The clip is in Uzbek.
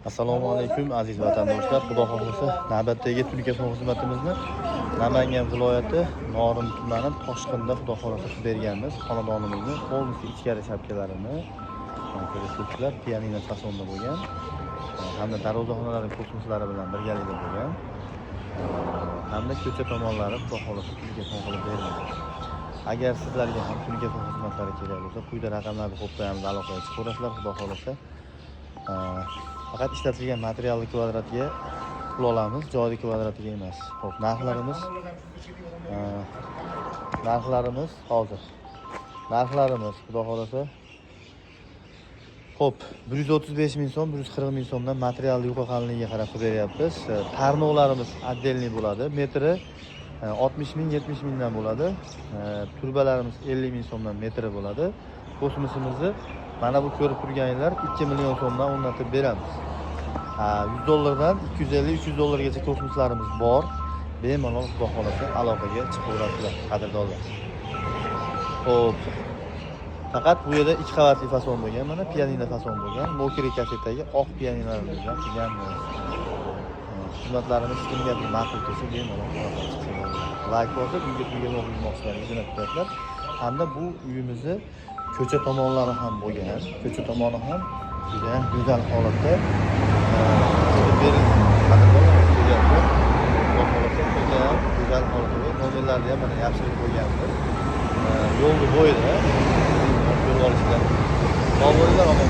Assalomu alaykum aziz vatandoshlar. Xudo xohlasa navbatdagi telefon xizmatimizni Namangan viloyati Norin tumani Toshqinda xudo xohlasa berganmiz. Xonadonimizni polностью ichkari shapkalarini ko'rishlar pianino fasonda bo'lgan. Hamda darvozaxonalari kosmoslari bilan birgalikda bo'lgan. Hamda ko'cha tomonlari xudo xohlasa telefon qilib beramiz. Agar sizlarga ham telefon xizmatlari kerak bo'lsa, quyida raqamlarni qo'yamiz, aloqaga chiqasizlar xudo xohlasa. Faqat ishlatilgan materialni kvadratiga pul olamiz, joyli kvadratiga emas. Xo'p, narxlarimiz hozir. Narxlarimiz xudo xolasa. Xo'p, 135 ming so'm, 140 ming so'mdan material yuqa qalinligiga qarab beryapmiz. Tarnovlarimiz отдельный bo'ladi. Metri 60 ming, 70 mingdan bo'ladi. Turbalarimiz 50 ming so'mdan metri bo'ladi. Kosmosimizni mana bu ko'rib turganinglar 2 million so'mdan o'rnatib beramiz. 100 dollardan 250-300 dollargacha kosmoslarimiz bor. Bemalol xudo xolasa aloqaga chiqaverasizlar, qadrdonlar. Xo'p. Faqat bu yerda 2 qavatli fason bo'lgan, mana pianino fason bo'lgan. Mokri kasetdagi oq pianinolarimiz bilan qilganmiz. Xizmatlarimiz kimga ma'qul kelsa bemalol aloqaga chiqinglar. Like bosib, uyga o'qimoqchilarga jo'natib. Hamda bu uyimizni ko'cha tomonlari ham bo'lgan. Ko'cha tomoni ham juda ham go'zal holatda berilgan. Güzel holatda modellarni ham mana yaxshilik qo'yganmiz. Yo'lni bo'yida yo'l olishlar. Sog' bo'linglar, omon